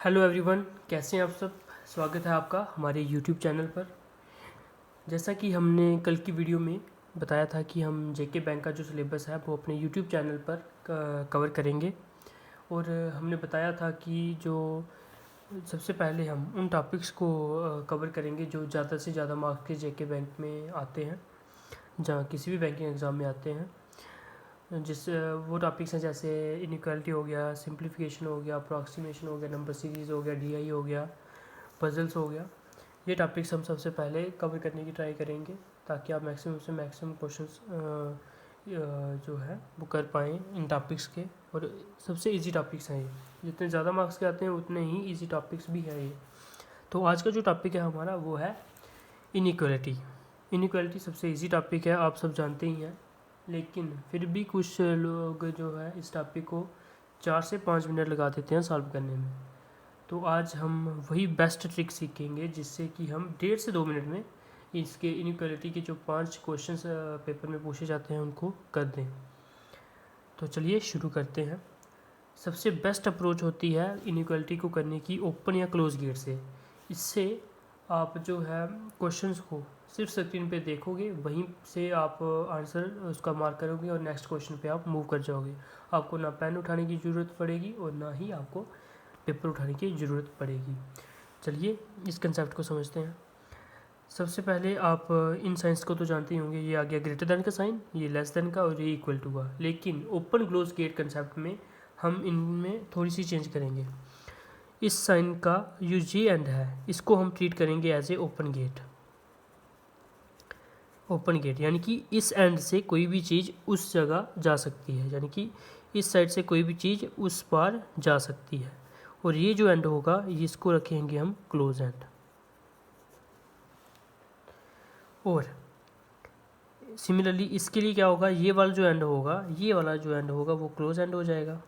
Hello everyone, कैसे हैं आप सब। स्वागत है आपका हमारे यूट्यूब चैनल पर। जैसा कि हमने कल की वीडियो में बताया था कि हम जेके बैंक का जो सिलेबस है वो अपने यूट्यूब चैनल पर कवर करेंगे। और हमने बताया था कि जो सबसे पहले हम उन टॉपिक्स को कवर करेंगे जो ज़्यादा से ज़्यादा मार्क्स के जेके बैंक में आते हैं, जहाँ किसी भी बैंकिंग एग्ज़ाम में आते हैं। जिस वो टॉपिक्स हैं जैसे इनइक्वालिटी हो गया, सिंप्लीफिकेशन हो गया, अप्रॉक्सीमेशन हो गया, नंबर सीरीज़ हो गया, डीआई हो गया, पजल्स हो गया। ये टॉपिक्स हम सबसे पहले कवर करने की ट्राई करेंगे ताकि आप मैक्सिमम से मैक्सिमम क्वेश्चंस जो है वो कर पाएँ इन टॉपिक्स के। और सबसे इजी टॉपिक्स हैं ये, जितने ज़्यादा मार्क्स के आते हैं उतने ही इजी टॉपिक्स भी हैं ये। तो आज का जो टॉपिक है हमारा वो है इनइक्वालिटी। इनइक्वालिटी सबसे इजी टॉपिक है, आप सब जानते ही हैं, लेकिन फिर भी कुछ लोग जो है इस टॉपिक को 4 से 5 मिनट लगा देते हैं सॉल्व करने में। तो आज हम वही बेस्ट ट्रिक सीखेंगे जिससे कि हम 1.5 से 2 मिनट में इसके इनइक्वालिटी के जो 5 क्वेश्चंस पेपर में पूछे जाते हैं उनको कर दें। तो चलिए शुरू करते हैं। सबसे बेस्ट अप्रोच होती है इनइक्वालिटी को करने की ओपन या क्लोज गेट से। इससे आप जो है क्वेश्चंस को सिर्फ स्क्रीन पे देखोगे, वहीं से आप आंसर उसका मार्क करोगे और नेक्स्ट क्वेश्चन पे आप मूव कर जाओगे। आपको ना पेन उठाने की ज़रूरत पड़ेगी और ना ही आपको पेपर उठाने की ज़रूरत पड़ेगी। चलिए इस कंसेप्ट को समझते हैं। सबसे पहले आप इन साइंस को तो जानते ही होंगे, ये आ गया ग्रेटर देन का साइन, ये लेस देन का और ये इक्वल टू का। लेकिन ओपन क्लोज गेट कंसेप्ट में हम इनमें थोड़ी सी चेंज करेंगे। इस साइन का जो जी एंड है इसको हम ट्रीट करेंगे as a open gate. Open gate यानी कि इस एंड से कोई भी चीज़ उस जगह जा सकती है, यानी कि इस साइड से कोई भी चीज़ उस पार जा सकती है। और ये जो एंड होगा इसको रखेंगे हम क्लोज एंड। और सिमिलरली इसके लिए क्या होगा, ये वाला जो एंड होगा, ये वाला जो एंड होगा वो क्लोज एंड हो जाएगा।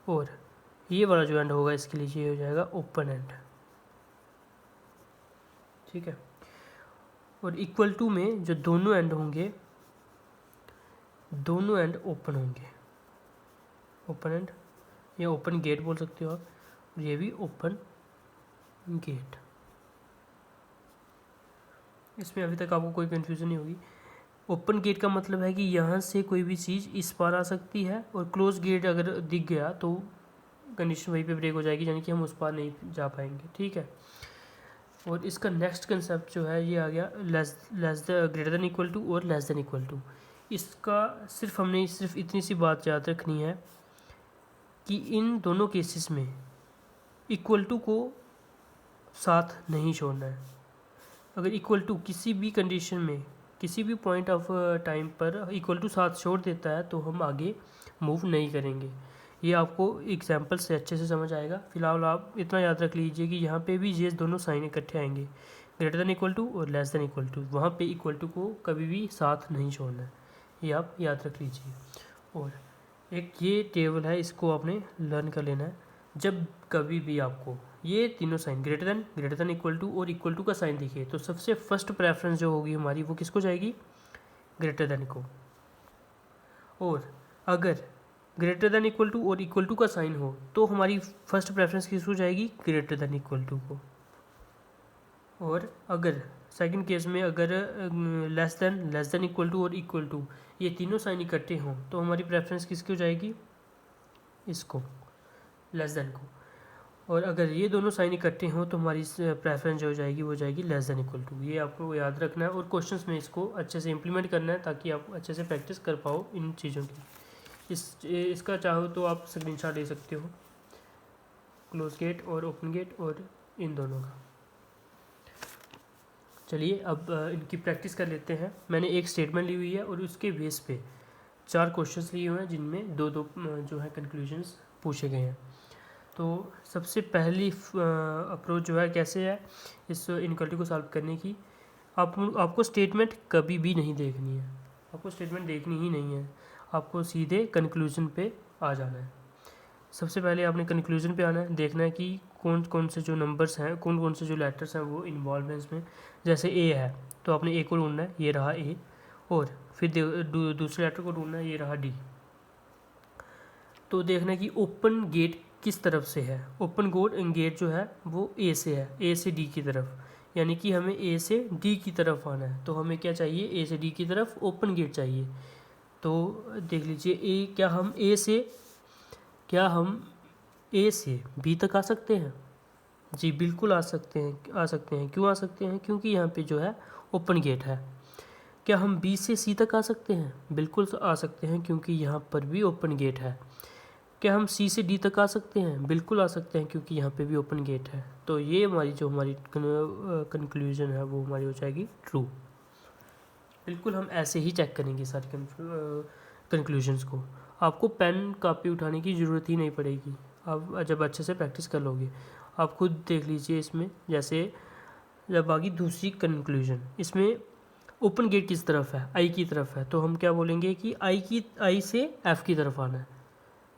और ये वाला जो एंड होगा इसके लिए ये हो जाएगा ओपन एंड। ठीक है। और इक्वल टू में जो दोनों एंड होंगे, दोनों एंड ओपन होंगे। ओपन एंड या ओपन गेट बोल सकते हो आप, और ये भी ओपन गेट। इसमें अभी तक आपको कोई कन्फ्यूज़न नहीं होगी। ओपन गेट का मतलब है कि यहाँ से कोई भी चीज़ इस पार आ सकती है, और क्लोज गेट अगर दिख गया तो कंडीशन वहीं पे ब्रेक हो जाएगी, यानी कि हम उस पार नहीं जा पाएंगे। ठीक है। और इसका नेक्स्ट कंसेप्ट जो है ये आ गया ग्रेटर देन इक्वल टू और लेस देन इक्वल टू। इसका हमने सिर्फ इतनी सी बात याद रखनी है कि इन दोनों केसेस में इक्वल टू को साथ नहीं छोड़ना है। अगर इक्वल टू किसी भी कंडीशन में किसी भी पॉइंट ऑफ टाइम पर इक्वल टू साथ छोड़ देता है तो हम आगे मूव नहीं करेंगे। ये आपको एग्जाम्पल से अच्छे से समझ आएगा। फिलहाल आप इतना याद रख लीजिए कि यहाँ पे भी ये दोनों साइन इकट्ठे आएंगे, ग्रेटर देन इक्वल टू और लेस देन इक्वल टू। वहाँ पे इक्वल टू को कभी भी साथ नहीं छोड़ना है, ये आप याद रख लीजिए। और एक ये टेबल है, इसको आपने लर्न कर लेना है। जब कभी भी आपको ये तीनों sign greater than equal to और इक्वल टू का साइन दिखे तो सबसे फर्स्ट प्रेफरेंस जो होगी हमारी वो किसको जाएगी, ग्रेटर देन को। और अगर ग्रेटर देन इक्वल टू और इक्वल टू का साइन हो तो हमारी फर्स्ट प्रेफरेंस किसको जाएगी, ग्रेटर देन इक्वल टू को। और अगर सेकंड केस में अगर लेस देन इक्वल टू और इक्वल टू ये तीनों साइन इकट्ठे हों तो हमारी प्रेफरेंस किसको जाएगी, इसको, लेस देन को। और अगर ये दोनों साइन इकट्ठे हों तो हमारी प्रेफरेंस जो हो जाएगी वो जाएगी लेस देन इक्वल टू। ये आपको याद रखना है और क्वेश्चंस में इसको अच्छे से इंप्लीमेंट करना है ताकि आप अच्छे से प्रैक्टिस कर पाओ इन चीज़ों की। इसका चाहो तो आप स्क्रीनशॉट ले सकते हो, क्लोज गेट और ओपन गेट और इन दोनों का। चलिए अब इनकी प्रैक्टिस कर लेते हैं। मैंने एक स्टेटमेंट ली हुई है और उसके बेस पे 4 क्वेश्चंस लिए हुए हैं जिनमें दो जो है कंक्लूजन्स पूछे गए हैं। तो सबसे पहली अप्रोच जो है कैसे है इस इनइक्वालिटी को सॉल्व करने की। आपको स्टेटमेंट कभी भी नहीं देखनी है, आपको स्टेटमेंट देखनी ही नहीं है, आपको सीधे कंक्लूजन पे आ जाना है। सबसे पहले आपने कंक्लूजन पे आना है, देखना है कि कौन कौन से जो नंबर्स हैं, कौन कौन से जो लेटर्स हैं वो इन्वॉल्व हैं इसमें। जैसे ए है तो आपने ए को ढूंढना है, ये रहा ए। और फिर दूसरे लेटर को ढूंढना है, ये रहा डी। तो देखना है कि ओपन गेट किस तरफ से है, ओपन गेट जो है वो ए से है, ए से डी की तरफ, यानी कि हमें ए से डी की तरफ आना है। तो हमें क्या चाहिए, ए से डी की तरफ ओपन गेट चाहिए। तो देख लीजिए क्या हम ए से बी तक आ सकते हैं? जी बिल्कुल आ सकते हैं। क्यों आ सकते हैं? क्योंकि यहाँ पे जो है ओपन गेट है। क्या हम बी से सी तक आ सकते हैं? बिल्कुल आ सकते हैं, क्योंकि यहाँ पर भी ओपन गेट है। क्या हम सी से डी तक आ सकते हैं? बिल्कुल आ सकते हैं, क्योंकि यहाँ पे भी ओपन गेट है। तो ये हमारी कंक्लूजन है वो हमारी हो जाएगी ट्रू। बिल्कुल हम ऐसे ही चेक करेंगे सारी कंक्लूजन्स को। आपको पेन कापी उठाने की ज़रूरत ही नहीं पड़ेगी, आप जब अच्छे से प्रैक्टिस कर लोगे। आप खुद देख लीजिए इसमें, जैसे जब आगे दूसरी कंक्लूजन, इसमें ओपन गेट किस तरफ है, आई की तरफ है। तो हम क्या बोलेंगे कि आई से एफ़ की तरफ आना है।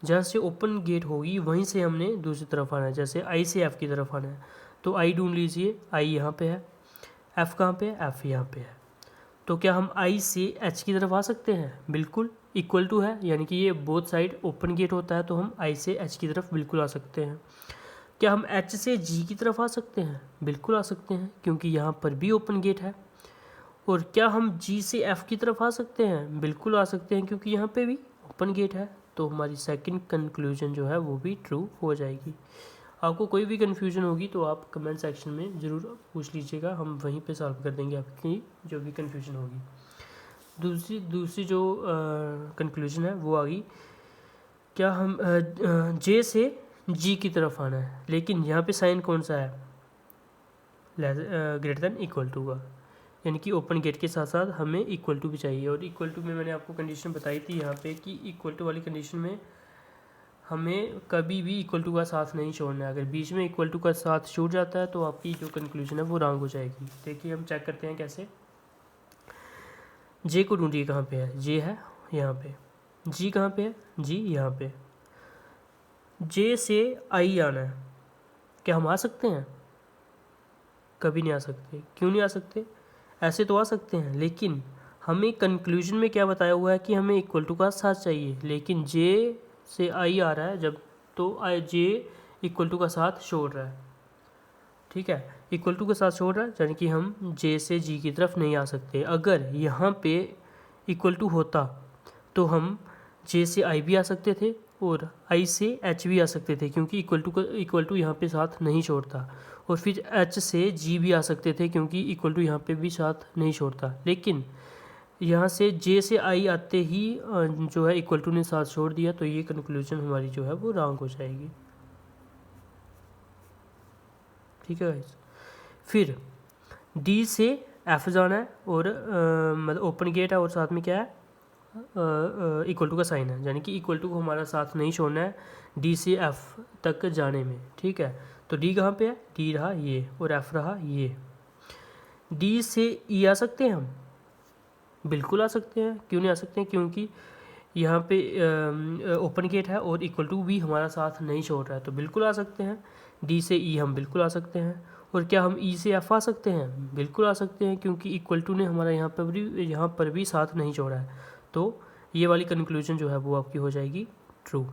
जहाँ से ओपन गेट होगी वहीं से हमने दूसरी तरफ आना है। जैसे आई से एफ़ की तरफ आना है, तो आई ढूंढ लीजिए, आई यहाँ पे है, एफ़ कहाँ पे है, एफ़ यहाँ पे है। तो क्या हम आई से एच की तरफ आ सकते हैं? बिल्कुल, इक्वल टू है, यानी कि ये बोथ साइड ओपन गेट होता है, तो हम आई से एच की तरफ बिल्कुल आ सकते हैं। क्या हम एच से जी की तरफ आ सकते हैं? बिल्कुल आ सकते हैं, क्योंकि यहाँ पर भी ओपन गेट है। और क्या हम जी से एफ़ की तरफ आ सकते हैं? बिल्कुल आ सकते हैं, क्योंकि यहाँ पे भी ओपन गेट है। तो हमारी सेकंड कंक्लूजन जो है वो भी ट्रू हो जाएगी। आपको कोई भी कन्फ्यूजन होगी तो आप कमेंट सेक्शन में ज़रूर पूछ लीजिएगा, हम वहीं पे सॉल्व कर देंगे आपकी जो भी कन्फ्यूजन होगी। दूसरी जो कंक्लूजन है वो आ गई, क्या हम जे से जी की तरफ आना है, लेकिन यहाँ पे साइन कौन सा है, ग्रेटर देन इक्वल टू का, यानी कि ओपन गेट के साथ साथ हमें इक्वल टू भी चाहिए। और इक्वल टू में मैंने आपको कंडीशन बताई थी यहाँ पे कि इक्वल टू वाली कंडीशन में हमें कभी भी इक्वल टू का साथ नहीं छोड़ना है। अगर बीच में इक्वल टू का साथ छूट जाता है तो आपकी जो कंक्लूजन है वो रॉन्ग हो जाएगी। देखिए हम चेक करते हैं कैसे। जे को ढूंढिए, कहाँ पे है, जे है यहाँ पे, जी कहाँ पे है, जी यहाँ पे। जे से आई आना है, क्या हम आ सकते हैं? कभी नहीं आ सकते। क्यों नहीं आ सकते? ऐसे तो आ सकते हैं, लेकिन हमें कंक्लूजन में क्या बताया हुआ है कि हमें इक्वल टू का साथ चाहिए, लेकिन जे से आई आ रहा है जब, तो आई जे इक्वल टू का साथ छोड़ रहा है। ठीक है, इक्वल टू के साथ छोड़ रहा है, यानी कि हम जे से जी की तरफ नहीं आ सकते। अगर यहाँ पे इक्वल टू होता तो हम जे से आई भी आ सकते थे और आई से एच भी आ सकते थे, क्योंकि इक्वल टू यहाँ पे साथ नहीं छोड़ता। और फिर एच से जी भी आ सकते थे, क्योंकि इक्वल टू यहाँ पे भी साथ नहीं छोड़ता। लेकिन यहाँ से जे से आई आते ही जो है इक्वल टू ने साथ छोड़ दिया, तो ये कंक्लूजन हमारी जो है वो रॉन्ग हो जाएगी। ठीक है गाइस। फिर डी से एफ जाना है और मतलब ओपन गेट है और साथ में क्या है, इक्वल टू का साइन है, यानी कि इक्वल टू को हमारा साथ नहीं छोड़ना है डी से एफ तक जाने में। ठीक है, तो डी कहाँ पे है, डी रहा ये और एफ रहा ये। डी से ई आ सकते हैं हम? बिल्कुल आ सकते हैं। क्यों नहीं आ सकते हैं? क्योंकि यहाँ पे ओपन गेट है और इक्वल टू भी हमारा साथ नहीं छोड़ रहा है, तो बिल्कुल आ सकते हैं। डी से ई हम बिल्कुल आ सकते हैं। और क्या हम ई से एफ आ सकते हैं? बिल्कुल आ सकते हैं, क्योंकि इक्वल टू ने हमारा यहाँ पर भी साथ नहीं छोड़ा है। तो ये वाली कंक्लूजन जो है वो आपकी हो जाएगी ट्रू।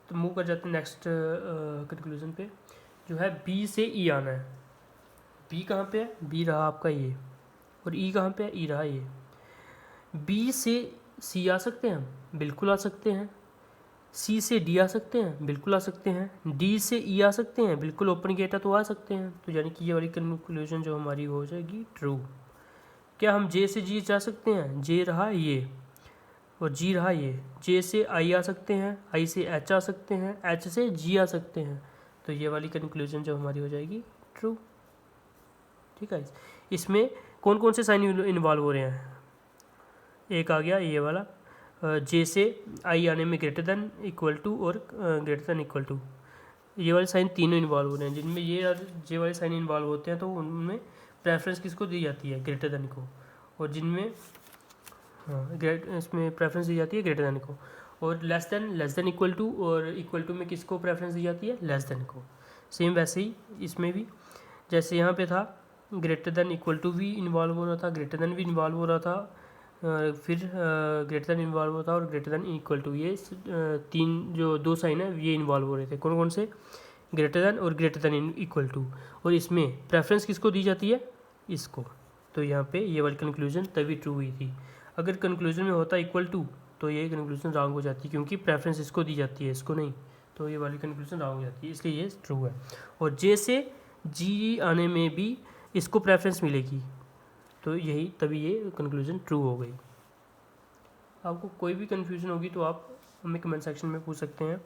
तो मूव कर जाते हैं नेक्स्ट कंक्लूजन पे, जो है बी से ई आना है। बी कहाँ पे है, बी रहा आपका ये, और ई कहाँ पे है, ई रहा ये। बी से सी आ सकते हैं हम? बिल्कुल आ सकते हैं। सी से डी आ सकते हैं? बिल्कुल आ सकते हैं। डी से ई आ सकते हैं? बिल्कुल, ओपन गेट है तो आ सकते हैं। तो यानी कि ये वाली कंक्लूजन जो हमारी हो जाएगी ट्रू। क्या हम जे से जी जा सकते हैं? जे रहा ये और जी रहा ये। जे से आई आ सकते हैं, आई से एच आ सकते हैं, एच से जी आ सकते हैं। तो ये वाली कंक्लूजन जो हमारी हो जाएगी ट्रू। ठीक है, इसमें कौन कौन से साइन इन्वॉल्व हो रहे हैं? एक आ गया ये वाला, जे से आई आने में ग्रेटर देन इक्वल टू और ग्रेटर देन इक्वल टू, ये वाले साइन तीनों इन्वॉल्व हो रहे हैं। जिनमें ये और जे वाले साइन इन्वॉल्व होते हैं तो उनमें प्रेफरेंस किसको दी जाती है, ग्रेटर देन को। और जिनमें इसमें प्रेफरेंस दी जाती है ग्रेटर देन को। और लेस देन इक्वल टू, और इक्वल टू में किसको प्रेफरेंस दी जाती है, लेस देन को। सेम वैसे ही इसमें भी, जैसे यहाँ पे था ग्रेटर देन इक्वल टू भी इन्वॉल्व हो रहा था, ग्रेटर देन भी इन्वॉल्व हो रहा था, फिर ग्रेटर देन इन्वॉल्व होता है और ग्रेटर देन इक्वल टू, ये तीन जो दो साइन है ये इन्वॉल्व हो रहे थे। कौन कौन से? ग्रेटर देन और ग्रेटर देन इक्वल टू। और इसमें प्रेफरेंस किसको दी जाती है? इसको। तो यहाँ पे ये वाली कंक्लूजन तभी ट्रू हुई थी। अगर कंक्लूजन में होता इक्वल टू तो ये कंक्लूजन रॉन्ग हो जाती, क्योंकि प्रेफरेंस इसको दी जाती है, इसको नहीं। तो ये वाली कंक्लूजन रॉन्ग हो जाती है, इसलिए ये ट्रू है। और जे से जी आने में भी इसको प्रेफरेंस मिलेगी, तो यही तभी ये कंक्लूजन ट्रू हो गई। आपको कोई भी कन्फ्यूजन होगी तो आप हमें कमेंट सेक्शन में पूछ सकते हैं।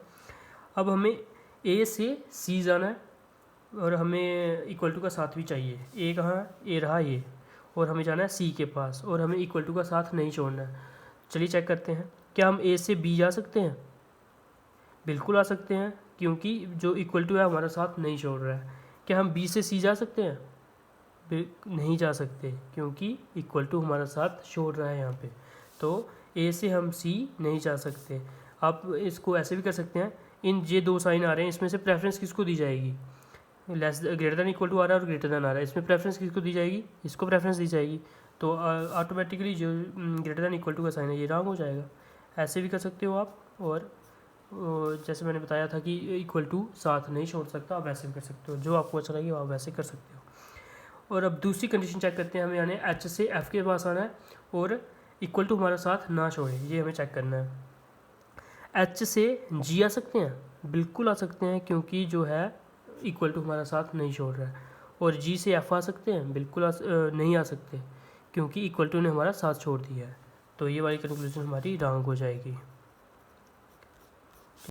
अब हमें ए से सी जाना है और हमें इक्वल टू का साथ भी चाहिए। ए कहाँ है? ए रहा ये। और हमें जाना है सी के पास और हमें इक्वल टू का साथ नहीं छोड़ना है। चलिए चेक करते हैं, क्या हम ए से बी जा सकते हैं? बिल्कुल आ सकते हैं, क्योंकि जो इक्वल टू है हमारा साथ नहीं छोड़ रहा है। क्या हम बी से सी जा सकते हैं? नहीं जा सकते, क्योंकि इक्वल टू हमारा साथ छोड़ रहा है यहाँ पे। तो ए से हम सी नहीं जा सकते। आप इसको ऐसे भी कर सकते हैं, इन ये दो साइन आ रहे हैं, इसमें से प्रेफरेंस किसको दी जाएगी? Less greater than equal to आ रहा है और ग्रेटर देन आ रहा है, इसमें प्रेफरेंस किसको दी जाएगी? इसको प्रेफरेंस दी जाएगी। तो ऑटोमेटिकली जो ग्रेटर देन इक्वल टू का साइन है ये रॉन्ग हो जाएगा। ऐसे भी कर सकते हो आप। और जैसे मैंने बताया था कि इक्वल टू साथ नहीं छोड़ सकता, आप वैसे भी कर सकते हो। जो आपको अच्छा लगे आप वैसे कर सकते हो। और अब दूसरी कंडीशन चेक करते हैं, हमें यानी एच से एफ के पास आना है और इक्वल टू हमारा साथ ना छोड़े, ये हमें चेक करना है। एच से जी आ सकते हैं? बिल्कुल आ सकते हैं, क्योंकि जो है इक्वल टू हमारा साथ नहीं छोड़ रहा है। और जी से एफ आ सकते हैं? बिल्कुल नहीं आ सकते, क्योंकि इक्वल टू ने हमारा साथ छोड़ दिया है। तो ये वाली कंक्लूजन हमारी रॉन्ग हो जाएगी।